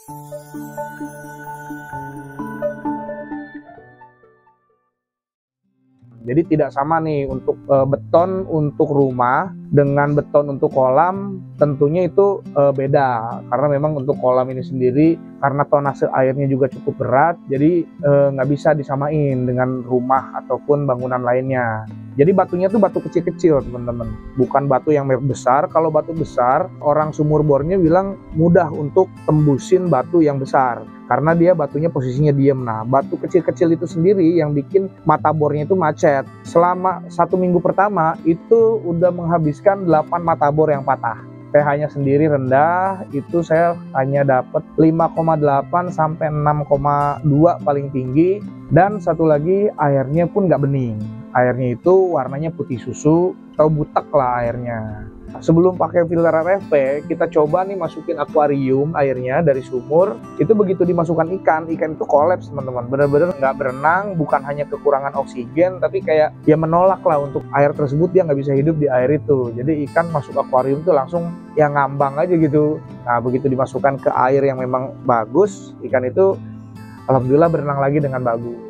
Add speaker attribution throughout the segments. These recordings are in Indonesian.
Speaker 1: Jadi tidak sama nih untuk beton untuk rumah dengan beton untuk kolam, tentunya itu beda. Karena memang untuk kolam ini sendiri, karena tonase airnya juga cukup berat, jadi nggak bisa disamain dengan rumah ataupun bangunan lainnya. Jadi batunya tuh batu kecil-kecil teman-teman, bukan batu yang besar. Kalau batu besar, orang sumur bornya bilang mudah untuk tembusin batu yang besar, karena dia batunya posisinya diem. Nah, batu kecil-kecil itu sendiri yang bikin mata bornya itu macet. Selama 1 minggu pertama itu udah menghabiskan 8 mata bor yang patah. pH-nya sendiri rendah, itu saya hanya dapat 5,8 sampai 6,2 paling tinggi. Dan satu lagi, airnya pun nggak bening. Airnya itu warnanya putih susu atau butek lah airnya. Sebelum pakai filter RFP, kita coba nih masukin akuarium airnya dari sumur. Itu begitu dimasukkan ikan itu kolaps teman-teman. Bener-bener nggak berenang, bukan hanya kekurangan oksigen, tapi kayak ya menolak lah untuk air tersebut, dia nggak bisa hidup di air itu. Jadi ikan masuk akuarium tuh langsung ya ngambang aja gitu. Nah, begitu dimasukkan ke air yang memang bagus, ikan itu alhamdulillah berenang lagi dengan bagus.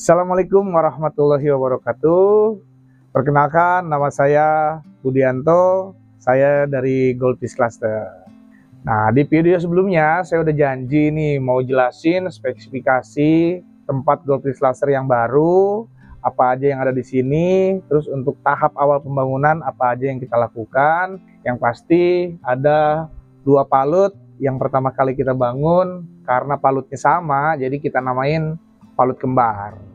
Speaker 1: Assalamualaikum warahmatullahi wabarakatuh. Perkenalkan, nama saya Budianto, saya dari Goldfish Cluster. Nah, di video sebelumnya saya udah janji nih mau jelasin spesifikasi tempat Goldfish Cluster yang baru, apa aja yang ada di sini, terus untuk tahap awal pembangunan apa aja yang kita lakukan. Yang pasti ada 2 palut yang pertama kali kita bangun, karena palutnya sama, jadi kita namain palut kembar.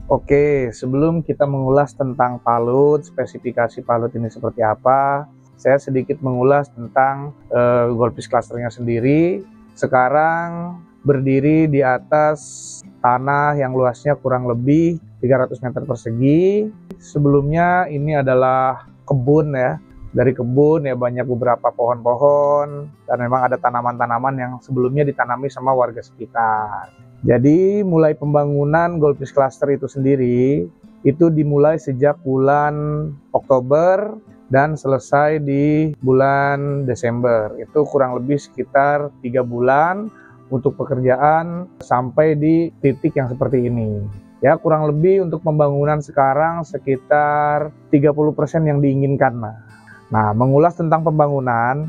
Speaker 1: Oke, sebelum kita mengulas tentang palut, spesifikasi palut ini seperti apa, saya sedikit mengulas tentang Goldfish Clusternya sendiri. Sekarang berdiri di atas tanah yang luasnya kurang lebih 300 meter persegi. Sebelumnya ini adalah kebun ya. Dari kebun ya banyak beberapa pohon-pohon, dan memang ada tanaman-tanaman yang sebelumnya ditanami sama warga sekitar. Jadi mulai pembangunan Goldfish Cluster itu sendiri itu dimulai sejak bulan Oktober dan selesai di bulan Desember. Itu kurang lebih sekitar 3 bulan untuk pekerjaan sampai di titik yang seperti ini. Ya, kurang lebih untuk pembangunan sekarang sekitar 30% yang diinginkan. Nah, mengulas tentang pembangunan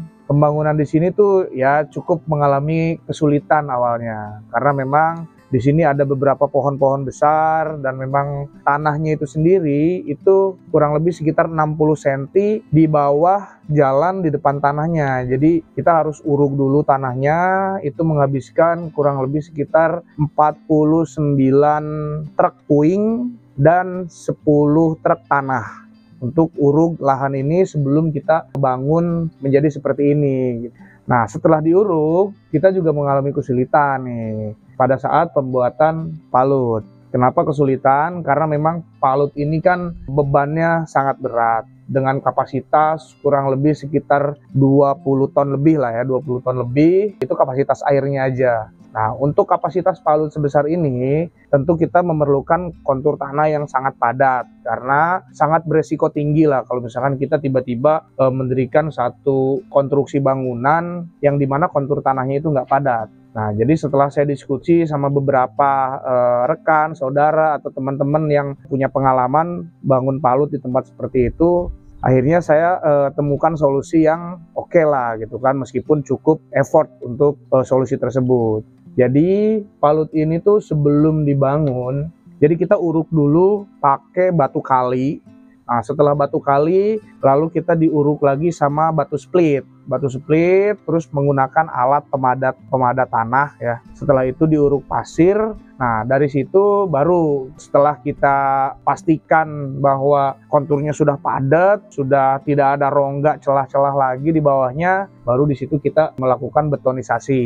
Speaker 1: di sini tuh ya cukup mengalami kesulitan awalnya, karena memang di sini ada beberapa pohon-pohon besar dan memang tanahnya itu sendiri itu kurang lebih sekitar 60 cm di bawah jalan di depan tanahnya. Jadi kita harus uruk dulu tanahnya, itu menghabiskan kurang lebih sekitar 49 truk puing dan 10 truk tanah untuk uruk lahan ini sebelum kita bangun menjadi seperti ini. Nah, setelah diuruk, kita juga mengalami kesulitan nih pada saat pembuatan palut. Kenapa kesulitan? Karena memang palut ini kan bebannya sangat berat. Dengan kapasitas kurang lebih sekitar 20 ton lebih lah ya, 20 ton lebih, itu kapasitas airnya aja. Nah, untuk kapasitas palut sebesar ini, tentu kita memerlukan kontur tanah yang sangat padat, karena sangat beresiko tinggi lah kalau misalkan kita tiba-tiba mendirikan satu konstruksi bangunan yang dimana kontur tanahnya itu nggak padat. Nah, jadi setelah saya diskusi sama beberapa rekan, saudara, atau teman-teman yang punya pengalaman bangun palut di tempat seperti itu, akhirnya saya temukan solusi yang oke lah gitu kan, meskipun cukup effort untuk solusi tersebut. Jadi palut ini tuh sebelum dibangun, jadi kita uruk dulu pakai batu kali. Nah, setelah batu kali, lalu kita diuruk lagi sama batu split. Batu split, terus menggunakan alat pemadat tanah ya. Setelah itu diuruk pasir. Nah, dari situ baru setelah kita pastikan bahwa konturnya sudah padat, sudah tidak ada rongga celah-celah lagi di bawahnya, baru di situ kita melakukan betonisasi.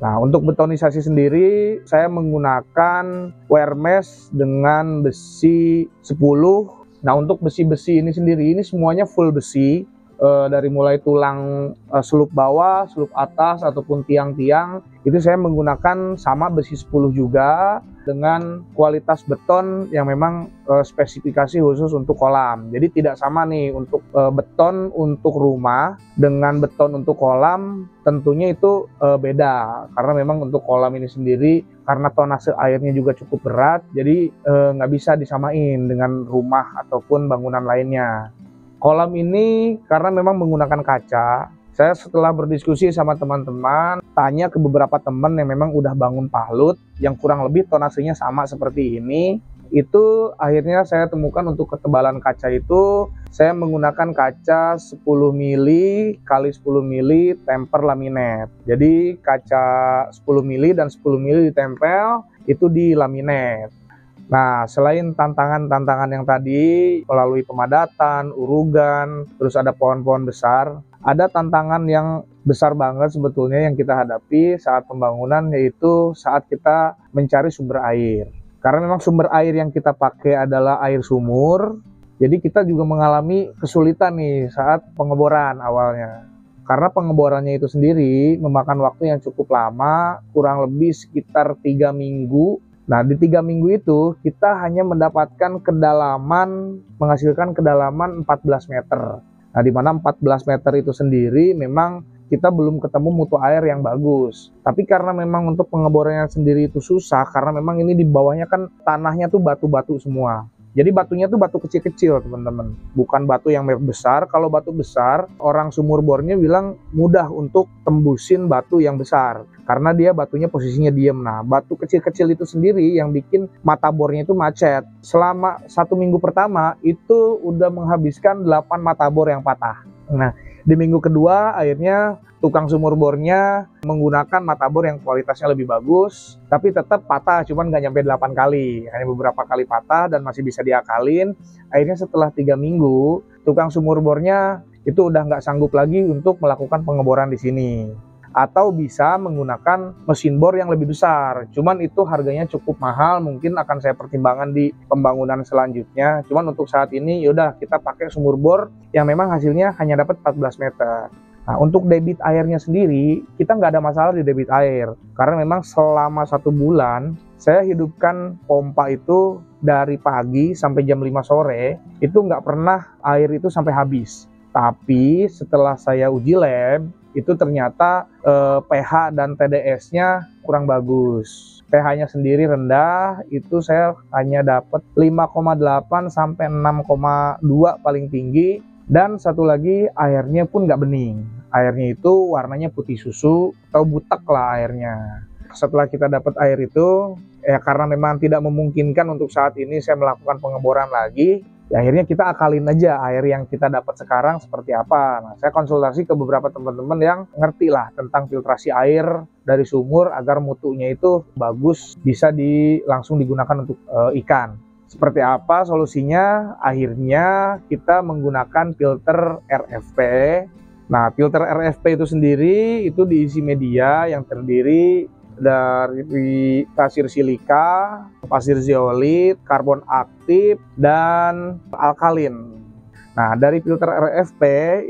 Speaker 1: Nah, untuk betonisasi sendiri, saya menggunakan wire mesh dengan besi 10. Nah, untuk besi-besi ini sendiri, ini semuanya full besi, dari mulai tulang seluk bawah, seluk atas, ataupun tiang-tiang, itu saya menggunakan sama besi 10 juga, dengan kualitas beton yang memang spesifikasi khusus untuk kolam. Jadi tidak sama nih untuk beton untuk rumah dengan beton untuk kolam, tentunya itu beda. Karena memang untuk kolam ini sendiri, karena tonase airnya juga cukup berat, jadi nggak bisa disamain dengan rumah ataupun bangunan lainnya. Kolam ini karena memang menggunakan kaca, saya setelah berdiskusi sama teman-teman, tanya ke beberapa teman yang memang udah bangun palut, yang kurang lebih tonasenya sama seperti ini, itu akhirnya saya temukan untuk ketebalan kaca itu, saya menggunakan kaca 10 mili kali 10 mili temper laminate. Jadi kaca 10 mili dan 10 mili ditempel, itu di laminate. Nah, selain tantangan-tantangan yang tadi melalui pemadatan, urugan, terus ada pohon-pohon besar, ada tantangan yang besar banget sebetulnya yang kita hadapi saat pembangunan, yaitu saat kita mencari sumber air. Karena memang sumber air yang kita pakai adalah air sumur, jadi kita juga mengalami kesulitan nih saat pengeboran awalnya. Karena pengeborannya itu sendiri memakan waktu yang cukup lama, kurang lebih sekitar 3 minggu. Nah, di 3 minggu itu kita hanya mendapatkan menghasilkan kedalaman 14 meter. Nah, di mana 14 meter itu sendiri memang kita belum ketemu mutu air yang bagus. Tapi karena memang untuk pengeborannya sendiri itu susah, karena memang ini di bawahnya kan tanahnya tuh batu-batu semua. Jadi batunya tuh batu kecil-kecil, teman-teman. Bukan batu yang besar. Kalau batu besar, orang sumur bornya bilang mudah untuk tembusin batu yang besar. Karena dia batunya posisinya diem. Nah, batu kecil-kecil itu sendiri yang bikin mata bornya itu macet. Selama 1 minggu pertama, itu udah menghabiskan 8 mata bor yang patah. Nah, di minggu kedua, akhirnya tukang sumur bornya menggunakan mata bor yang kualitasnya lebih bagus, tapi tetap patah, cuman nggak nyampe 8 kali, hanya beberapa kali patah dan masih bisa diakalin. Akhirnya setelah 3 minggu, tukang sumur bornya itu udah nggak sanggup lagi untuk melakukan pengeboran di sini. Atau bisa menggunakan mesin bor yang lebih besar, cuman itu harganya cukup mahal, mungkin akan saya pertimbangkan di pembangunan selanjutnya. Cuman untuk saat ini yaudah kita pakai sumur bor yang memang hasilnya hanya dapat 14 meter. Nah, untuk debit airnya sendiri, kita nggak ada masalah di debit air. Karena memang selama 1 bulan, saya hidupkan pompa itu dari pagi sampai jam 5 sore, itu nggak pernah air itu sampai habis. Tapi setelah saya uji lab, itu ternyata pH dan TDS-nya kurang bagus. pH-nya sendiri rendah, itu saya hanya dapat 5,8 sampai 6,2 paling tinggi. Dan satu lagi, airnya pun nggak bening. Airnya itu warnanya putih susu atau butek lah airnya. Setelah kita dapat air itu, ya karena memang tidak memungkinkan untuk saat ini saya melakukan pengeboran lagi, ya akhirnya kita akalin aja air yang kita dapat sekarang seperti apa. Nah, saya konsultasi ke beberapa teman-teman yang ngerti lah tentang filtrasi air dari sumur agar mutunya itu bagus, bisa langsung digunakan untuk ikan. Seperti apa solusinya? Akhirnya kita menggunakan filter RFP. Nah, filter RFP itu sendiri itu diisi media yang terdiri dari pasir silika, pasir zeolit, karbon aktif, dan alkalin. Nah, dari filter RFP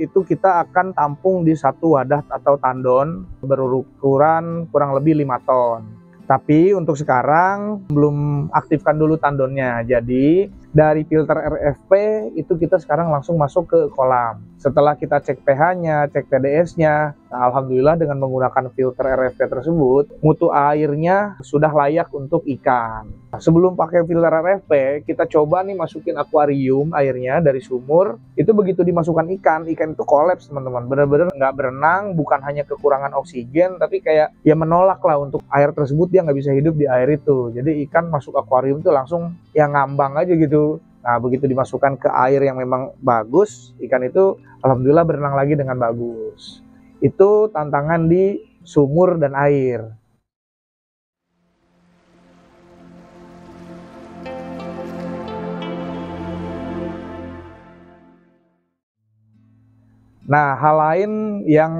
Speaker 1: itu kita akan tampung di satu wadah atau tandon berukuran kurang lebih 5 ton. Tapi untuk sekarang belum aktifkan dulu tandonnya. Jadi dari filter RFP itu kita sekarang langsung masuk ke kolam. Setelah kita cek pH-nya, cek TDS-nya, nah, alhamdulillah dengan menggunakan filter RFP tersebut, mutu airnya sudah layak untuk ikan. Nah, sebelum pakai filter RFP, kita coba nih masukin akuarium airnya dari sumur. Itu begitu dimasukkan ikan itu kolaps teman-teman. Bener-bener nggak berenang, bukan hanya kekurangan oksigen, tapi kayak ya menolak lah untuk air tersebut, dia nggak bisa hidup di air itu. Jadi ikan masuk akuarium itu langsung ya ngambang aja gitu. Nah, begitu dimasukkan ke air yang memang bagus, ikan itu alhamdulillah berenang lagi dengan bagus. Itu tantangan di sumur dan air. Nah, hal lain yang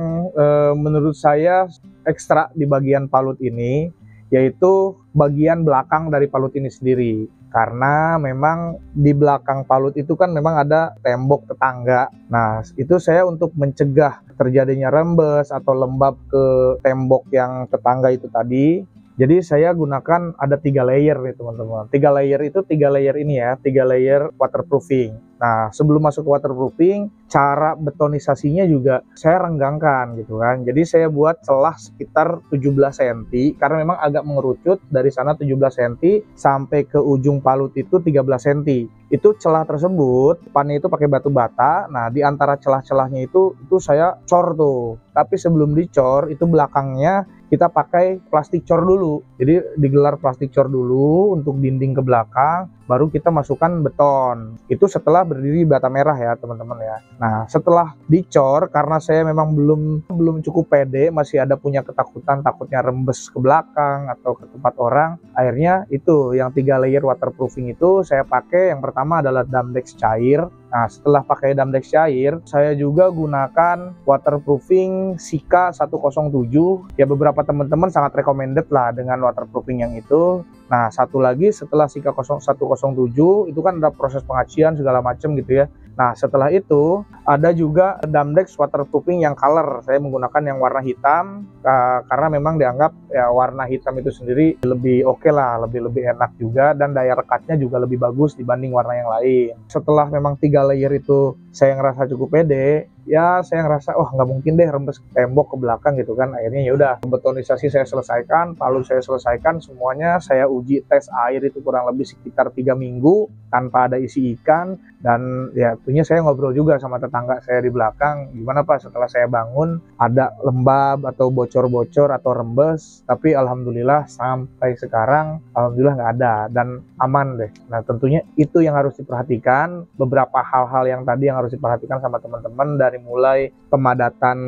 Speaker 1: menurut saya ekstra di bagian palut ini, yaitu bagian belakang dari palut ini sendiri. Karena memang di belakang palut itu kan memang ada tembok tetangga. Nah, itu saya untuk mencegah terjadinya rembes atau lembab ke tembok yang tetangga itu tadi. Jadi saya gunakan ada 3 layer nih teman-teman. 3 layer itu 3 layer ini ya, 3 layer waterproofing. Nah, sebelum masuk ke waterproofing, cara betonisasinya juga saya renggangkan gitu kan. Jadi saya buat celah sekitar 17 cm karena memang agak mengerucut dari sana 17 cm sampai ke ujung palut itu 13 cm. Itu celah tersebut, depannya itu pakai batu bata. Nah, di antara celah-celahnya itu saya cor tuh. Tapi sebelum dicor, itu belakangnya kita pakai plastik cor dulu. Jadi digelar plastik cor dulu untuk dinding ke belakang, baru kita masukkan beton. Itu setelah berdiri bata merah ya teman-teman ya. Nah, setelah dicor, karena saya memang belum cukup pede, masih ada punya ketakutan takutnya rembes ke belakang atau ke tempat orang. Akhirnya itu yang 3 layer waterproofing itu saya pakai. Yang pertama adalah Damdex cair. Nah, setelah pakai Damdex cair, saya juga gunakan waterproofing Sika 107. Ya, beberapa teman-teman sangat recommended lah dengan waterproofing yang itu. Nah, satu lagi setelah Sika 107 itu kan ada proses pengacian segala macam gitu ya. Nah, setelah itu ada juga Damdex waterproofing yang color. Saya menggunakan yang warna hitam karena memang dianggap ya warna hitam itu sendiri lebih oke lah, lebih enak juga, dan daya rekatnya juga lebih bagus dibanding warna yang lain. Setelah memang 3 layer itu saya ngerasa cukup pede, ya saya ngerasa nggak mungkin deh rembes tembok ke belakang gitu kan. Akhirnya ya udah, betonisasi saya selesaikan, palu saya selesaikan semuanya. Saya uji tes air itu kurang lebih sekitar 3 minggu tanpa ada isi ikan. Dan ya tentunya saya ngobrol juga sama tetangga saya di belakang, gimana Pak setelah saya bangun ada lembab atau bocor-bocor atau rembes. Tapi alhamdulillah sampai sekarang alhamdulillah nggak ada dan aman deh. Nah, tentunya itu yang harus diperhatikan, beberapa hal-hal yang tadi yang harus diperhatikan sama teman-teman, dari mulai pemadatan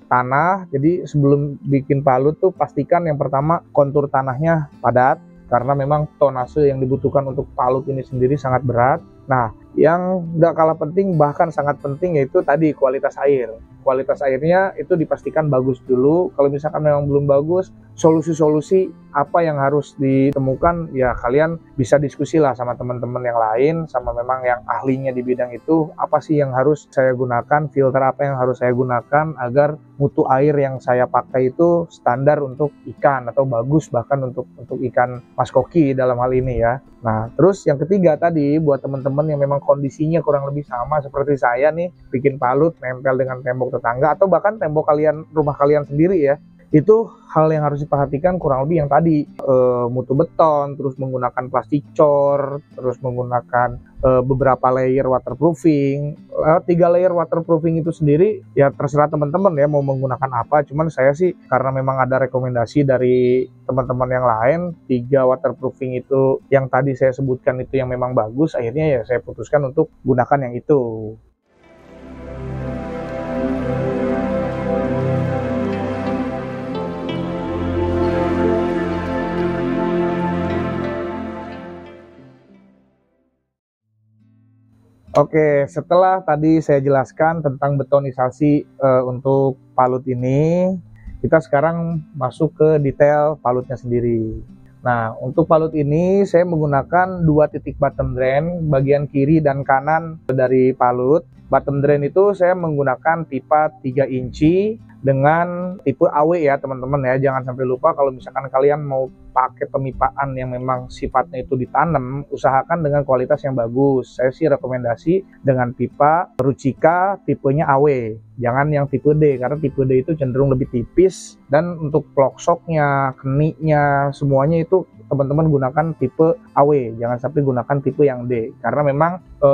Speaker 1: tanah. Jadi sebelum bikin palut tuh pastikan yang pertama kontur tanahnya padat, karena memang tonase yang dibutuhkan untuk palut ini sendiri sangat berat. Nah, yang nggak kalah penting, bahkan sangat penting, yaitu tadi kualitas air. Kualitas airnya itu dipastikan bagus dulu. Kalau misalkan memang belum bagus, solusi-solusi apa yang harus ditemukan, ya kalian bisa diskusi lah sama teman-teman yang lain, sama memang yang ahlinya di bidang itu. Apa sih yang harus saya gunakan, filter apa yang harus saya gunakan agar mutu air yang saya pakai itu standar untuk ikan atau bagus bahkan untuk ikan mas koki dalam hal ini ya. Nah, terus yang ketiga tadi buat teman-teman yang memang kondisinya kurang lebih sama seperti saya nih, bikin palut nempel dengan tembok tetangga atau bahkan tembok rumah kalian sendiri ya. Itu hal yang harus diperhatikan kurang lebih yang tadi, mutu beton, terus menggunakan plastik cor, terus menggunakan beberapa layer waterproofing. 3 layer waterproofing itu sendiri ya terserah teman-teman ya mau menggunakan apa. Cuman saya sih karena memang ada rekomendasi dari teman-teman yang lain, 3 waterproofing itu yang tadi saya sebutkan itu yang memang bagus, akhirnya ya saya putuskan untuk gunakan yang itu. Oke, setelah tadi saya jelaskan tentang betonisasi untuk palut ini, kita sekarang masuk ke detail palutnya sendiri. Nah, untuk palut ini saya menggunakan 2 titik bottom drain, bagian kiri dan kanan dari palut. Bottom drain itu saya menggunakan pipa 3 inci dengan tipe AW ya teman-teman ya. Jangan sampai lupa kalau misalkan kalian mau pakai pemipaan yang memang sifatnya itu ditanam, usahakan dengan kualitas yang bagus. Saya sih rekomendasi dengan pipa Ruchika tipenya AW, jangan yang tipe D, karena tipe D itu cenderung lebih tipis, dan untuk ploksoknya, keniknya, semuanya itu teman-teman gunakan tipe AW, jangan sampai gunakan tipe yang D, karena memang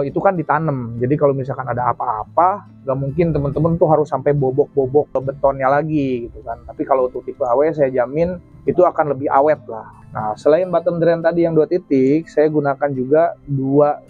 Speaker 1: itu kan ditanam. Jadi kalau misalkan ada apa-apa, nggak mungkin teman-teman tuh harus sampai bobok-bobok ke betonnya lagi gitu kan. Tapi kalau untuk tipe AW saya jamin itu akan lebih awet lah. Nah, selain bottom drain tadi yang 2 titik, saya gunakan juga 2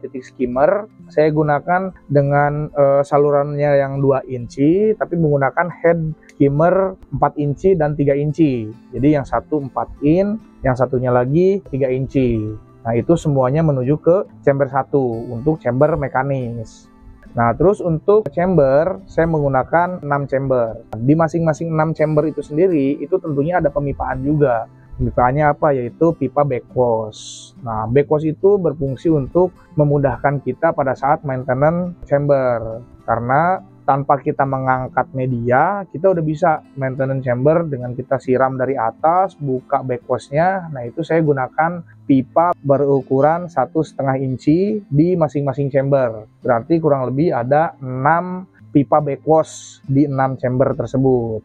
Speaker 1: titik skimmer. Saya gunakan dengan salurannya yang 2 inci, tapi menggunakan head skimmer 4 inci dan 3 inci. Jadi yang satu 4 in, yang satunya lagi 3 inci. Nah, itu semuanya menuju ke chamber 1 untuk chamber mekanis. Nah, terus untuk chamber, saya menggunakan 6 chamber. Di masing-masing 6 chamber itu sendiri, itu tentunya ada pemipaan juga. Pipaannya apa? Yaitu pipa backwash. Nah, backwash itu berfungsi untuk memudahkan kita pada saat maintenance chamber. Karena tanpa kita mengangkat media, kita udah bisa maintenance chamber dengan kita siram dari atas, buka backwashnya. Nah, itu saya gunakan pipa berukuran 1,5 inci di masing-masing chamber. Berarti kurang lebih ada 6 pipa backwash di 6 chamber tersebut.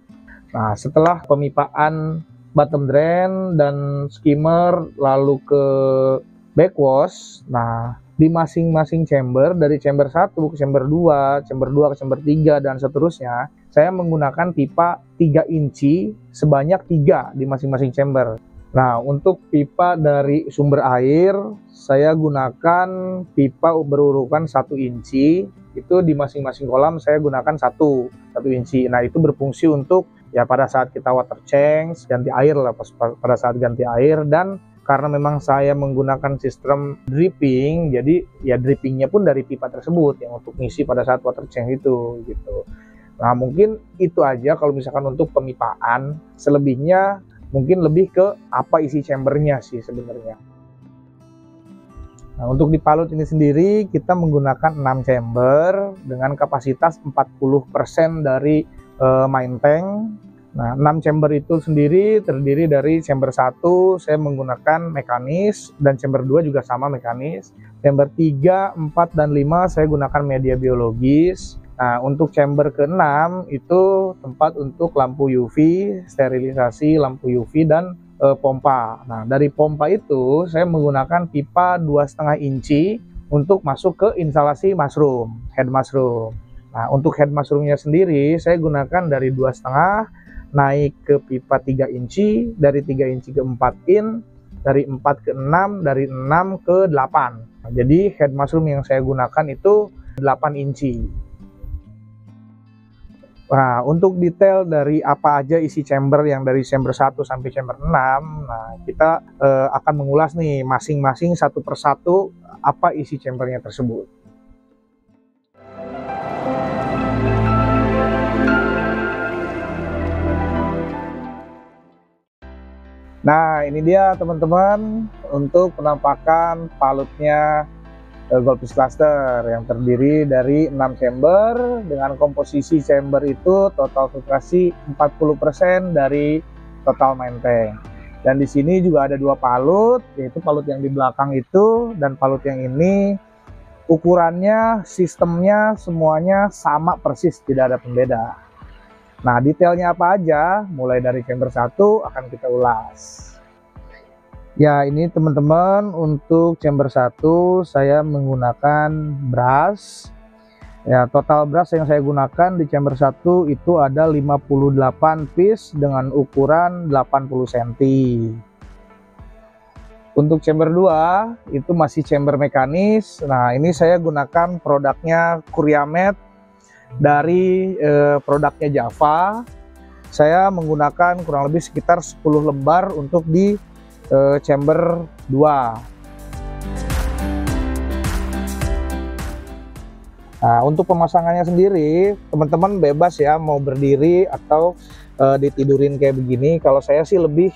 Speaker 1: Nah, setelah pemipaan bottom drain dan skimmer lalu ke backwash, nah di masing-masing chamber, dari chamber 1 ke chamber 2, chamber 2 ke chamber 3 dan seterusnya, saya menggunakan pipa 3 inci sebanyak 3 di masing-masing chamber. Nah, untuk pipa dari sumber air, saya gunakan pipa berurutan 1 inci, itu di masing-masing kolam saya gunakan 1 inci. Nah, itu berfungsi untuk ya pada saat kita water change, ganti air lah, pada saat ganti air. Dan karena memang saya menggunakan sistem dripping, jadi ya drippingnya pun dari pipa tersebut yang untuk ngisi pada saat water change itu gitu. Nah, mungkin itu aja kalau misalkan untuk pemipaan. Selebihnya mungkin lebih ke apa isi chambernya sih sebenarnya. Nah, untuk di Palut ini sendiri kita menggunakan 6 chamber dengan kapasitas 40% dari main tank. Nah, 6 chamber itu sendiri terdiri dari chamber 1 saya menggunakan mekanis, dan chamber 2 juga sama mekanis. Chamber 3, 4, dan 5 saya gunakan media biologis. Nah, untuk chamber ke-6 itu tempat untuk lampu UV, sterilisasi lampu UV, dan pompa. Nah, dari pompa itu saya menggunakan pipa 2,5 inci untuk masuk ke instalasi mushroom, head mushroom. Nah, untuk head mushroomnya sendiri saya gunakan dari 2,5 naik ke pipa 3 inci, dari 3 inci ke 4 in, dari 4 ke 6, dari 6 ke 8. Nah, jadi head mushroom yang saya gunakan itu 8 inci. Nah, untuk detail dari apa aja isi chamber yang dari chamber 1 sampai chamber 6, nah kita akan mengulas nih masing-masing satu persatu apa isi chambernya tersebut. Nah, ini dia teman-teman untuk penampakan palutnya Goldfish Cluster yang terdiri dari 6 chamber dengan komposisi chamber itu total filtrasi 40% dari total main tank. Dan di sini juga ada 2 palut, yaitu palut yang di belakang itu dan palut yang ini. Ukurannya, sistemnya semuanya sama persis, tidak ada pembeda. Nah, detailnya apa aja, mulai dari chamber 1 akan kita ulas. Ya, ini teman-teman untuk chamber 1 saya menggunakan brush. Ya, total brush yang saya gunakan di chamber 1 itu ada 58 piece dengan ukuran 80 cm. Untuk chamber 2 itu masih chamber mekanis. Nah, ini saya gunakan produknya Curiamet dari produknya Java. Saya menggunakan kurang lebih sekitar 10 lembar untuk di chamber 2. Nah, untuk pemasangannya sendiri teman-teman bebas ya, mau berdiri atau ditidurin kayak begini. Kalau saya sih lebih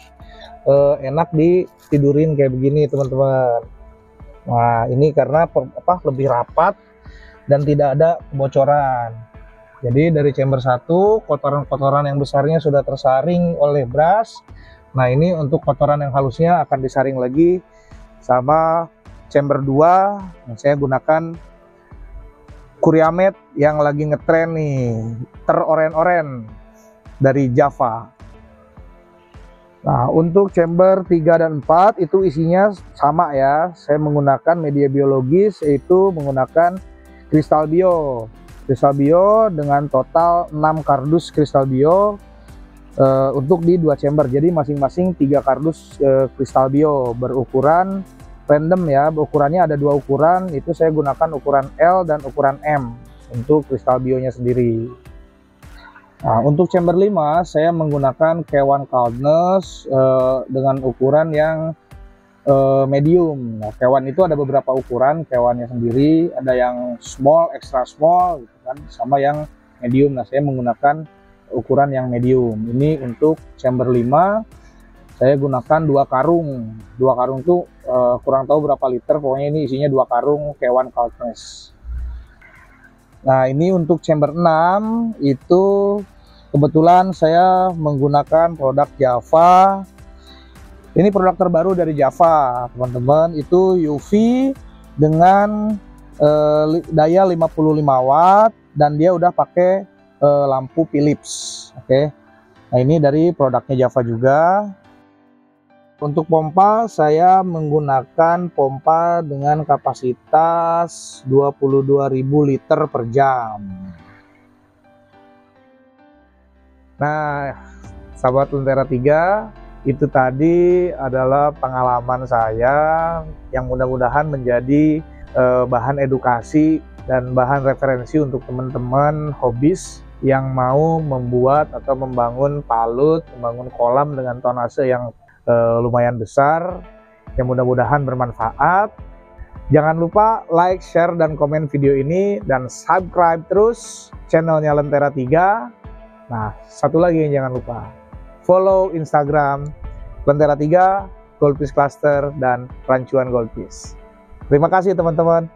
Speaker 1: enak ditidurin kayak begini teman-teman. Nah, ini karena lebih rapat dan tidak ada kebocoran. Jadi dari chamber 1, kotoran-kotoran yang besarnya sudah tersaring oleh brush. Nah, ini untuk kotoran yang halusnya akan disaring lagi sama chamber 2. Yang saya gunakan Curiamed yang lagi ngetren nih, teroren-oren dari Java. Nah, untuk chamber 3 dan 4 itu isinya sama ya. Saya menggunakan media biologis, yaitu menggunakan kristal bio. Kristal bio dengan total 6 kardus kristal bio untuk di 2 chamber. Jadi masing-masing 3 kardus kristal bio berukuran random ya. Ukurannya ada 2 ukuran, itu saya gunakan ukuran L dan ukuran M untuk kristal bionya sendiri. Nah, untuk chamber 5 saya menggunakan K1 Coldness dengan ukuran yang medium. Nah, K1 itu ada beberapa ukuran, K1-nya sendiri ada yang small, extra small gitu kan, sama yang medium. Nah, saya menggunakan ukuran yang medium. Ini untuk chamber 5 saya gunakan 2 karung. 2 karung itu kurang tahu berapa liter, pokoknya ini isinya 2 karung K1 Coldness. Nah, ini untuk chamber 6 itu kebetulan saya menggunakan produk Java. Ini produk terbaru dari Java, teman-teman. Itu UV dengan daya 55 watt dan dia udah pakai lampu Philips. Oke. Nah, ini dari produknya Java juga. Untuk pompa saya menggunakan pompa dengan kapasitas 22.000 liter per jam. Nah, sahabat Lentera 3, itu tadi adalah pengalaman saya yang mudah-mudahan menjadi bahan edukasi dan bahan referensi untuk teman-teman hobis yang mau membuat atau membangun palut, membangun kolam dengan tonase yang lumayan besar, yang mudah-mudahan bermanfaat. Jangan lupa like, share, dan komen video ini, dan subscribe terus channelnya Lentera 3. Nah, satu lagi yang jangan lupa, follow Instagram Lentera 3, Goldfish Cluster, dan Rancuan Goldfish. Terima kasih teman-teman.